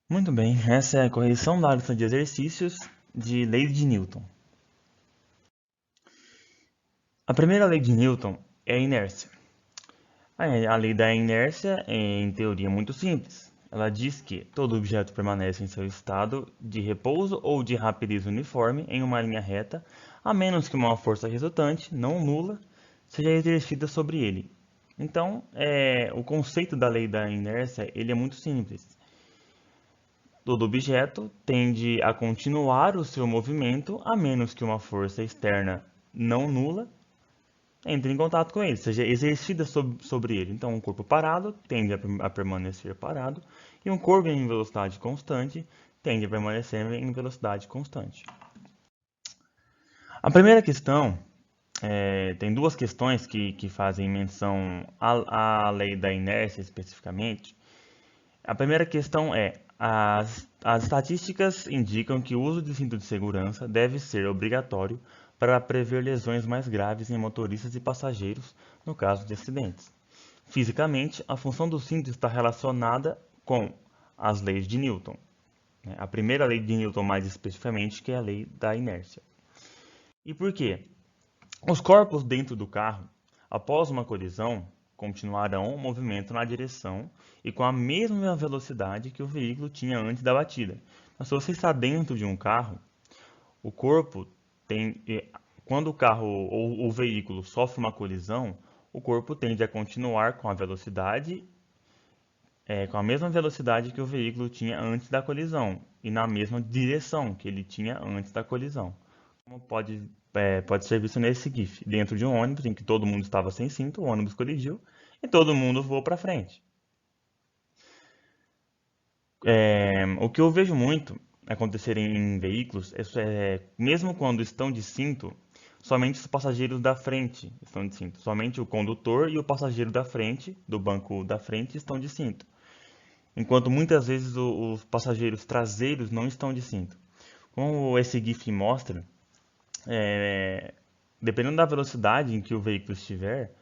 Muito bem, essa é a correção da lista de exercícios de lei de Newton. A primeira lei de Newton é a inércia. A lei da inércia é, em teoria, muito simples. Ela diz que todo objeto permanece em seu estado de repouso ou de rapidez uniforme em uma linha reta, a menos que uma força resultante, não nula, seja exercida sobre ele. Então, o conceito da lei da inércia ele é muito simples. Todo objeto tende a continuar o seu movimento a menos que uma força externa não nula entre em contato com ele, seja exercida sobre ele. Então, um corpo parado tende a permanecer parado e um corpo em velocidade constante tende a permanecer em velocidade constante. A primeira questão tem duas questões que fazem menção à lei da inércia especificamente. A primeira questão é: as estatísticas indicam que o uso de cinto de segurança deve ser obrigatório para prever lesões mais graves em motoristas e passageiros no caso de acidentes. Fisicamente, a função do cinto está relacionada com as leis de Newton, né? A primeira lei de Newton, mais especificamente, que é a lei da inércia. E por quê? Os corpos dentro do carro, após uma colisão, continuarão o movimento na direção e com a mesma velocidade que o veículo tinha antes da batida. Então, se você está dentro de um carro, o corpo tem, quando o carro ou o veículo sofre uma colisão, o corpo tende a continuar com a velocidade, com a mesma velocidade que o veículo tinha antes da colisão e na mesma direção que ele tinha antes da colisão. Como pode ser visto nesse GIF, dentro de um ônibus em que todo mundo estava sem cinto, o ônibus colidiu e todo mundo voou para frente. O que eu vejo muito acontecer em veículos mesmo quando estão de cinto, somente os passageiros da frente estão de cinto. Somente o condutor e o passageiro da frente, do banco da frente, estão de cinto. Enquanto muitas vezes os passageiros traseiros não estão de cinto. Como esse GIF mostra, é, dependendo da velocidade em que o veículo estiver,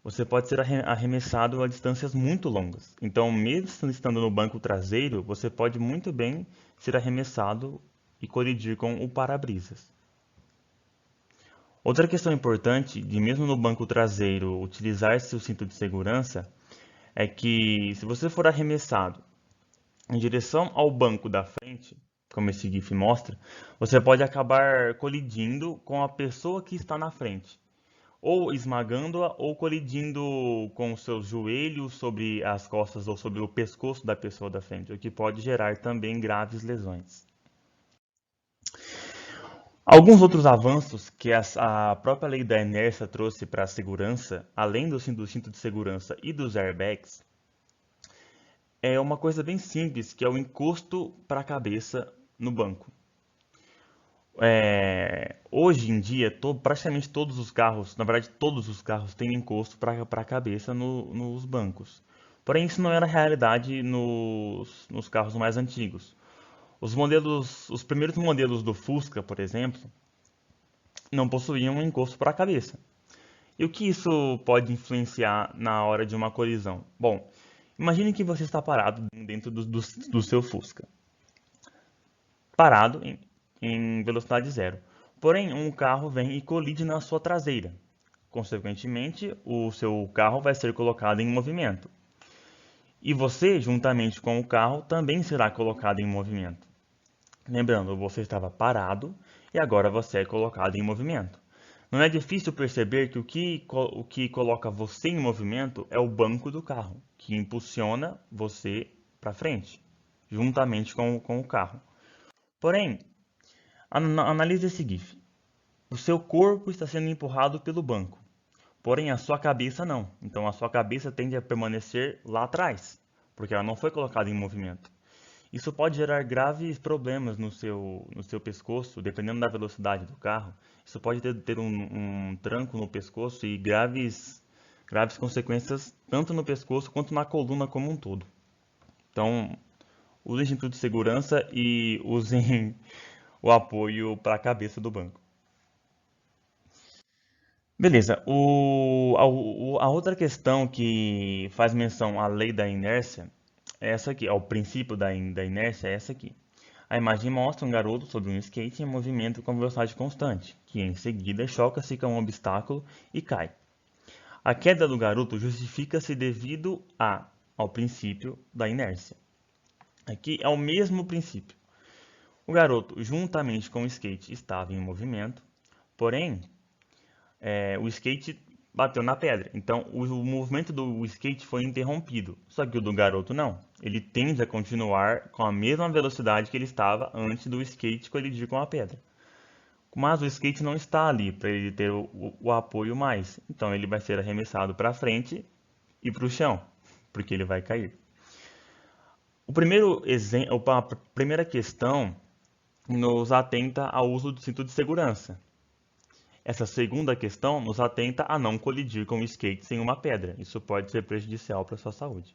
você pode ser arremessado a distâncias muito longas. Então, mesmo estando no banco traseiro, você pode muito bem ser arremessado e colidir com o para-brisas. Outra questão importante de mesmo no banco traseiro utilizar-se o cinto de segurança é que se você for arremessado em direção ao banco da frente, como esse GIF mostra, você pode acabar colidindo com a pessoa que está na frente, ou esmagando-a ou colidindo com os seus joelhos sobre as costas ou sobre o pescoço da pessoa da frente, o que pode gerar também graves lesões. Alguns outros avanços que a própria lei da inércia trouxe para a segurança, além do cinto de segurança e dos airbags, é uma coisa bem simples, que é o encosto para a cabeça no banco. Hoje em dia, praticamente todos os carros, na verdade todos os carros têm encosto para a cabeça nos bancos. Porém, isso não era realidade nos carros mais antigos. Os primeiros modelos do Fusca, por exemplo, não possuíam um encosto para a cabeça. E o que isso pode influenciar na hora de uma colisão? Bom, imagine que você está parado dentro do seu Fusca, parado em velocidade zero. Porém, um carro vem e colide na sua traseira. Consequentemente, o seu carro vai ser colocado em movimento. E você, juntamente com o carro, também será colocado em movimento. Lembrando, você estava parado e agora você é colocado em movimento. Não é difícil perceber que o que coloca você em movimento é o banco do carro, que impulsiona você para frente, juntamente com o carro. Porém, analise esse GIF. O seu corpo está sendo empurrado pelo banco, porém a sua cabeça não. Então a sua cabeça tende a permanecer lá atrás, porque ela não foi colocada em movimento. Isso pode gerar graves problemas no seu pescoço, dependendo da velocidade do carro. Isso pode ter um tranco no pescoço e graves consequências tanto no pescoço quanto na coluna como um todo. Então, usem cinto de segurança e usem o apoio para a cabeça do banco. Beleza. A outra questão que faz menção à lei da inércia essa aqui, o princípio da inércia é essa aqui. A imagem mostra um garoto sobre um skate em movimento com velocidade constante, que em seguida choca-se com um obstáculo e cai. A queda do garoto justifica-se devido ao princípio da inércia. Aqui é o mesmo princípio. O garoto, juntamente com o skate, estava em movimento, porém, o skate bateu na pedra. Então, o movimento do skate foi interrompido. Só que o do garoto não. Ele tende a continuar com a mesma velocidade que ele estava antes do skate colidir com a pedra. Mas o skate não está ali para ele ter o apoio mais. Então, ele vai ser arremessado para frente e para o chão, porque ele vai cair. A primeira questão nos atenta ao uso do cinto de segurança. Essa segunda questão nos atenta a não colidir com o skate sem uma pedra. Isso pode ser prejudicial para a sua saúde.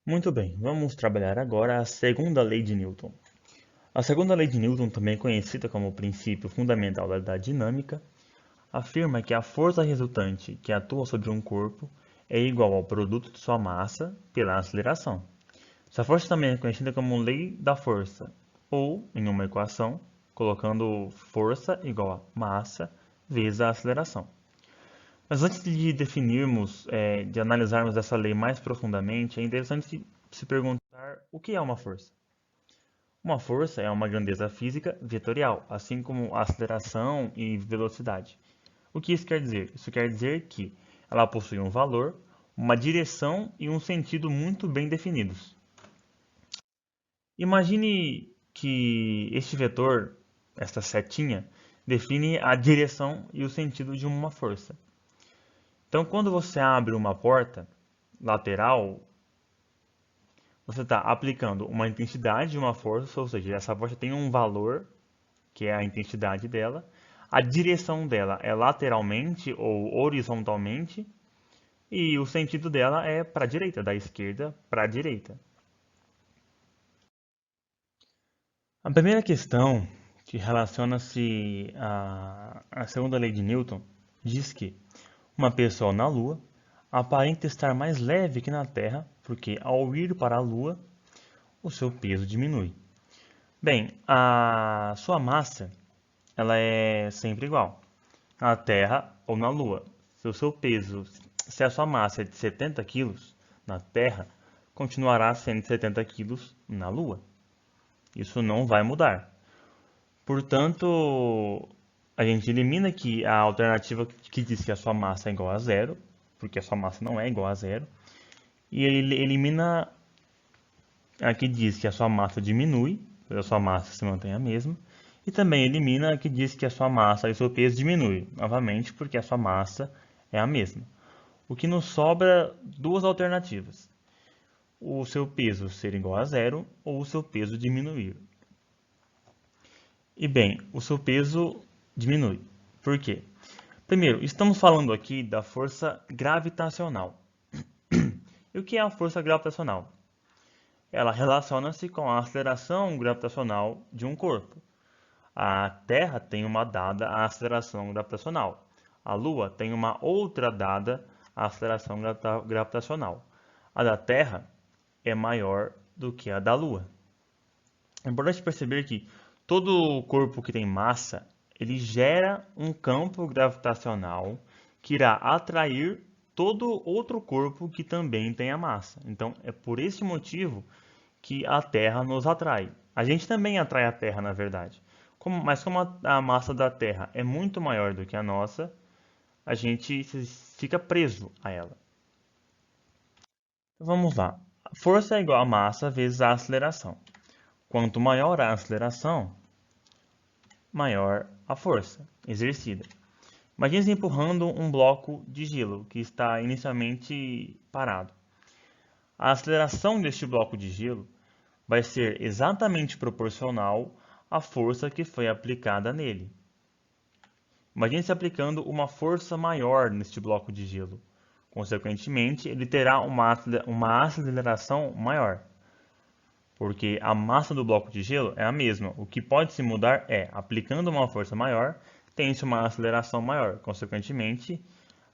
Muito bem, vamos trabalhar agora a segunda lei de Newton. A segunda lei de Newton, também conhecida como o princípio fundamental da dinâmica, afirma que a força resultante que atua sobre um corpo é igual ao produto de sua massa pela aceleração. Essa força também é conhecida como lei da força, ou, em uma equação, colocando força igual a massa vezes a aceleração. Mas antes de definirmos, de analisarmos essa lei mais profundamente, é interessante se perguntar o que é uma força. Uma força é uma grandeza física vetorial, assim como aceleração e velocidade. O que isso quer dizer? Isso quer dizer que ela possui um valor, uma direção e um sentido muito bem definidos. Imagine que este vetor, esta setinha, define a direção e o sentido de uma força. Então, quando você abre uma porta lateral, você está aplicando uma intensidade de uma força, ou seja, essa força tem um valor, que é a intensidade dela. A direção dela é lateralmente ou horizontalmente, e o sentido dela é para a direita, da esquerda para a direita. A primeira questão, que relaciona-se à segunda lei de Newton, diz que uma pessoa na Lua aparenta estar mais leve que na Terra, porque ao ir para a Lua, o seu peso diminui. Bem, a sua massa ela é sempre igual, na Terra ou na Lua. Se o seu peso, se a sua massa é de 70 kg na Terra, continuará sendo 70 kg na Lua. Isso não vai mudar. Portanto, a gente elimina aqui a alternativa que diz que a sua massa é igual a zero, porque a sua massa não é igual a zero. E ele elimina a que diz que a sua massa diminui, a sua massa se mantém a mesma. E também elimina a que diz que a sua massa e o seu peso diminui, novamente porque a sua massa é a mesma. O que nos sobra duas alternativas. O seu peso ser igual a zero ou o seu peso diminuir. E bem, o seu peso diminui. Por quê? Primeiro, estamos falando aqui da força gravitacional. E o que é a força gravitacional? Ela relaciona-se com a aceleração gravitacional de um corpo. A Terra tem uma dada aceleração gravitacional. A Lua tem uma outra dada aceleração gravitacional. A da Terra é maior do que a da Lua. É importante perceber que todo corpo que tem massa, ele gera um campo gravitacional que irá atrair todo outro corpo que também tenha massa. Então, é por esse motivo que a Terra nos atrai. A gente também atrai a Terra, na verdade. Mas como a massa da Terra é muito maior do que a nossa, a gente fica preso a ela. Então, vamos lá. Força é igual a massa vezes a aceleração. Quanto maior a aceleração, maior a força exercida. Imagine empurrando um bloco de gelo que está inicialmente parado. A aceleração deste bloco de gelo vai ser exatamente proporcional à força que foi aplicada nele. Imagine se aplicando uma força maior neste bloco de gelo. Consequentemente, ele terá uma aceleração maior, porque a massa do bloco de gelo é a mesma. O que pode se mudar é, aplicando uma força maior, tem-se uma aceleração maior. Consequentemente,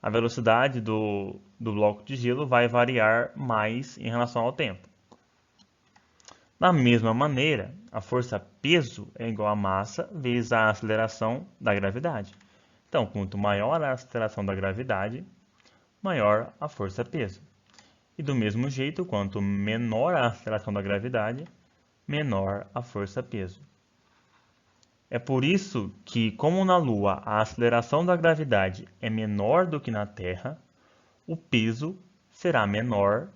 a velocidade do bloco de gelo vai variar mais em relação ao tempo. Da mesma maneira, a força peso é igual a massa vezes a aceleração da gravidade. Então, quanto maior a aceleração da gravidade, maior a força peso. E do mesmo jeito, quanto menor a aceleração da gravidade, menor a força peso. É por isso que, como na Lua a aceleração da gravidade é menor do que na Terra, o peso será menor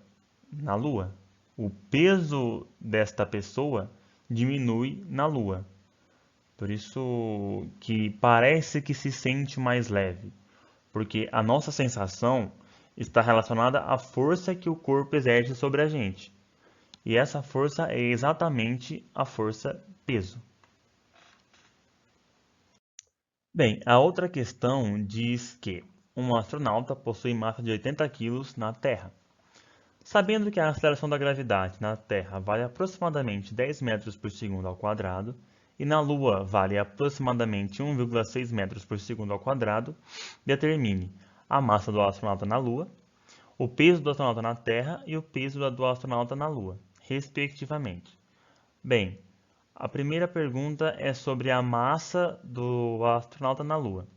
na Lua. O peso desta pessoa diminui na Lua. Por isso que parece que se sente mais leve, porque a nossa sensação está relacionada à força que o corpo exerce sobre a gente. E essa força é exatamente a força peso. Bem, a outra questão diz que um astronauta possui massa de 80 kg na Terra. Sabendo que a aceleração da gravidade na Terra vale aproximadamente 10 metros por segundo ao quadrado e na Lua vale aproximadamente 1,6 metros por segundo ao quadrado, determine a massa do astronauta na Lua, o peso do astronauta na Terra e o peso do astronauta na Lua, respectivamente. Bem, a primeira pergunta é sobre a massa do astronauta na Lua.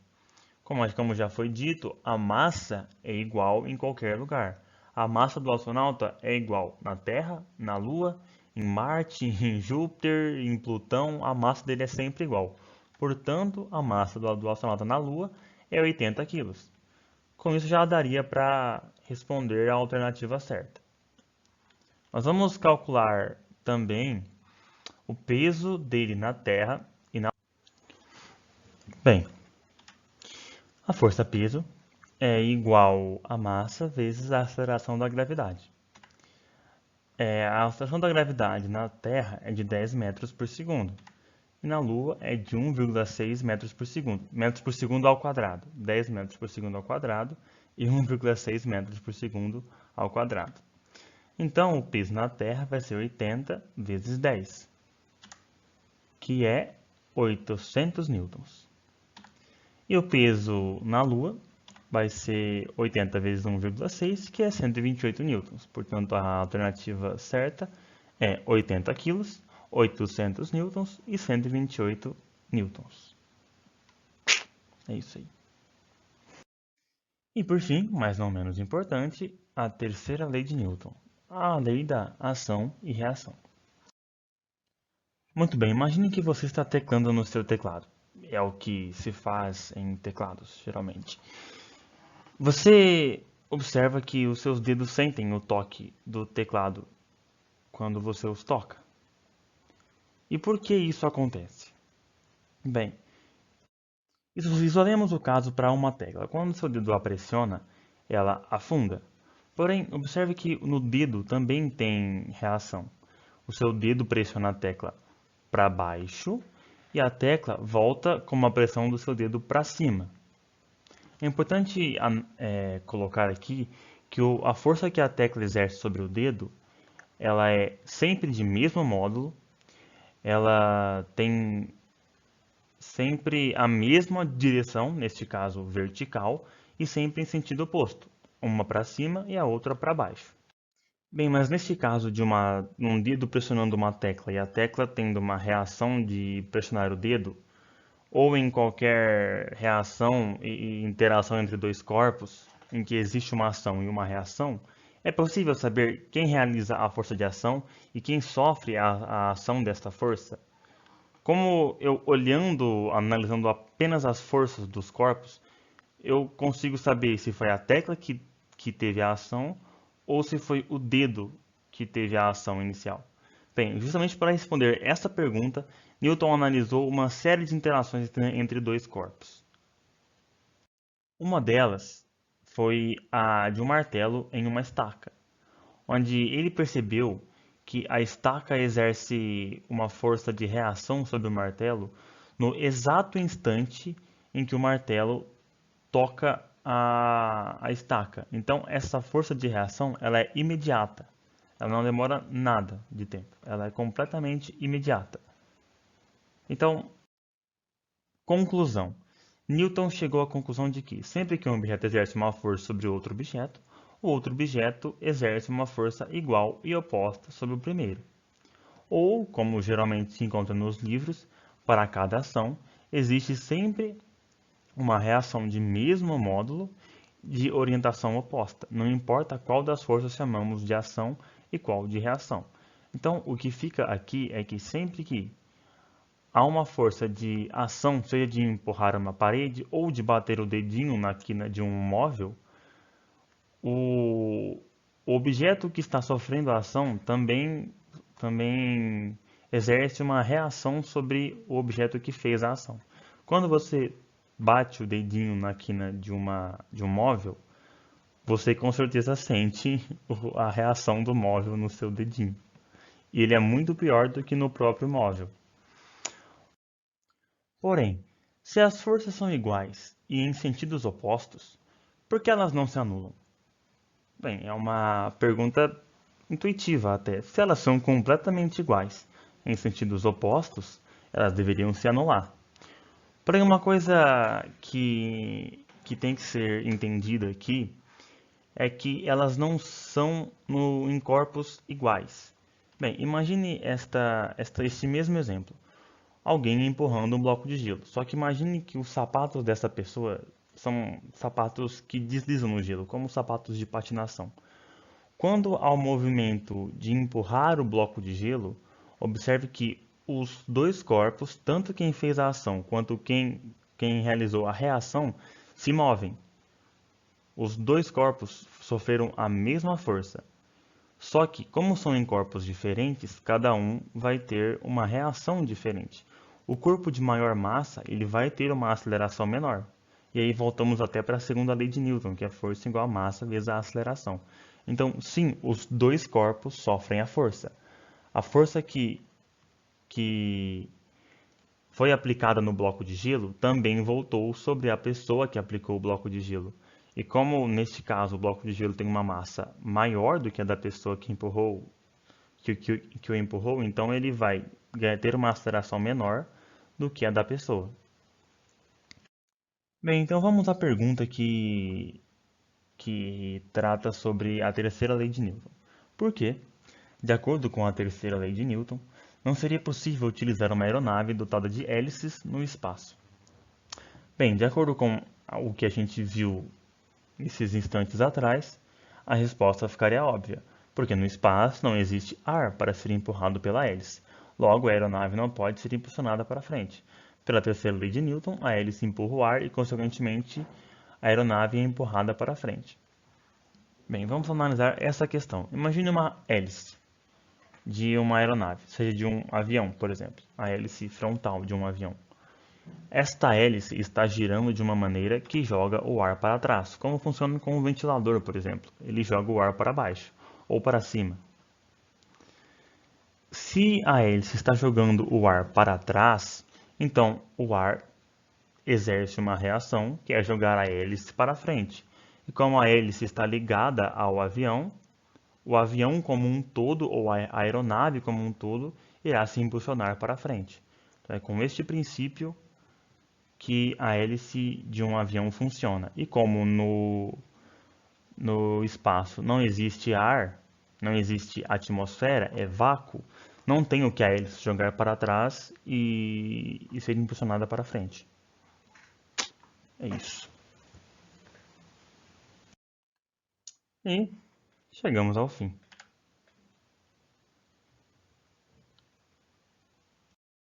Como já foi dito, a massa é igual em qualquer lugar. A massa do astronauta é igual na Terra, na Lua, em Marte, em Júpiter, em Plutão, a massa dele é sempre igual. Portanto, a massa do astronauta na Lua é 80 kg. Com isso já daria para responder a alternativa certa. Nós vamos calcular também o peso dele na Terra e na... Bem, a força-peso é igual a massa vezes a aceleração da gravidade. A aceleração da gravidade na Terra é de 10 metros por segundo. E na Lua é de 1,6 metros por segundo ao quadrado. 10 metros por segundo ao quadrado e 1,6 metros por segundo ao quadrado. Então, o peso na Terra vai ser 80 vezes 10, que é 800 newtons. E o peso na Lua vai ser 80 vezes 1,6, que é 128 newtons. Portanto, a alternativa certa é 80 quilos, 800 newtons e 128 newtons. É isso aí. E por fim, mas não menos importante, a terceira lei de Newton, a lei da ação e reação. Muito bem, imagine que você está teclando no seu teclado. É o que se faz em teclados, geralmente. Você observa que os seus dedos sentem o toque do teclado quando você os toca. E por que isso acontece? Bem, isolemos o caso para uma tecla. Quando seu dedo a pressiona, ela afunda. Porém, observe que no dedo também tem reação. O seu dedo pressiona a tecla para baixo e a tecla volta com a pressão do seu dedo para cima. É importante colocar aqui que a força que a tecla exerce sobre o dedo, ela é sempre de mesmo módulo, ela tem sempre a mesma direção, neste caso vertical, e sempre em sentido oposto, uma para cima e a outra para baixo. Bem, mas neste caso de um dedo pressionando uma tecla e a tecla tendo uma reação de pressionar o dedo, ou em qualquer reação e interação entre dois corpos, em que existe uma ação e uma reação, é possível saber quem realiza a força de ação e quem sofre a ação desta força? Como eu olhando, analisando apenas as forças dos corpos, eu consigo saber se foi a tecla que teve a ação ou se foi o dedo que teve a ação inicial. Bem, justamente para responder essa pergunta, Newton analisou uma série de interações entre dois corpos. Uma delas foi a de um martelo em uma estaca, onde ele percebeu que a estaca exerce uma força de reação sobre o martelo no exato instante em que o martelo toca a estaca. Então, essa força de reação ela é imediata. Ela não demora nada de tempo. Ela é completamente imediata. Então, conclusão. Newton chegou à conclusão de que, sempre que um objeto exerce uma força sobre outro objeto, o outro objeto exerce uma força igual e oposta sobre o primeiro. Ou, como geralmente se encontra nos livros, para cada ação, existe sempre uma reação de mesmo módulo de orientação oposta, não importa qual das forças chamamos de ação e qual de reação. Então, o que fica aqui é que sempre que há uma força de ação, seja de empurrar uma parede ou de bater o dedinho na quina de um móvel, o objeto que está sofrendo a ação também exerce uma reação sobre o objeto que fez a ação. Quando você bate o dedinho na quina de um móvel, você com certeza sente a reação do móvel no seu dedinho. E ele é muito pior do que no próprio móvel. Porém, se as forças são iguais e em sentidos opostos, por que elas não se anulam? Bem, é uma pergunta intuitiva até. Se elas são completamente iguais em sentidos opostos, elas deveriam se anular. Porém, uma coisa que tem que ser entendida aqui é que elas não são em corpos iguais. Bem, imagine este mesmo exemplo. Alguém empurrando um bloco de gelo. Só que imagine que os sapatos dessa pessoa são sapatos que deslizam no gelo, como sapatos de patinação. Quando há o movimento de empurrar o bloco de gelo, observe que os dois corpos, tanto quem fez a ação quanto quem realizou a reação, se movem. Os dois corpos sofreram a mesma força. Só que, como são em corpos diferentes, cada um vai ter uma reação diferente. O corpo de maior massa, ele vai ter uma aceleração menor. E aí voltamos até para a segunda lei de Newton, que é força igual a massa vezes a aceleração. Então, sim, os dois corpos sofrem a força. A força que foi aplicada no bloco de gelo também voltou sobre a pessoa que aplicou o bloco de gelo. E como neste caso o bloco de gelo tem uma massa maior do que a da pessoa que empurrou, que o empurrou, então ele vai ter uma aceleração menor do que a da pessoa. Bem, então vamos à pergunta que trata sobre a terceira lei de Newton. Por que, de acordo com a terceira lei de Newton, não seria possível utilizar uma aeronave dotada de hélices no espaço? Bem, de acordo com o que a gente viu esses instantes atrás, a resposta ficaria óbvia, porque no espaço não existe ar para ser empurrado pela hélice. Logo, a aeronave não pode ser impulsionada para frente. Pela terceira lei de Newton, a hélice empurra o ar e, consequentemente, a aeronave é empurrada para frente. Bem, vamos analisar essa questão. Imagine uma hélice de uma aeronave, seja de um avião, por exemplo, a hélice frontal de um avião. Esta hélice está girando de uma maneira que joga o ar para trás, como funciona com um ventilador, por exemplo. Ele joga o ar para baixo ou para cima. Se a hélice está jogando o ar para trás, então o ar exerce uma reação, que é jogar a hélice para frente. E como a hélice está ligada ao avião, o avião como um todo, ou a aeronave como um todo, irá se impulsionar para frente. Então, é com este princípio que a hélice de um avião funciona. E como no espaço não existe ar, não existe atmosfera, é vácuo, não tem o que a hélice jogar para trás e ser impulsionada para frente. É isso. E chegamos ao fim.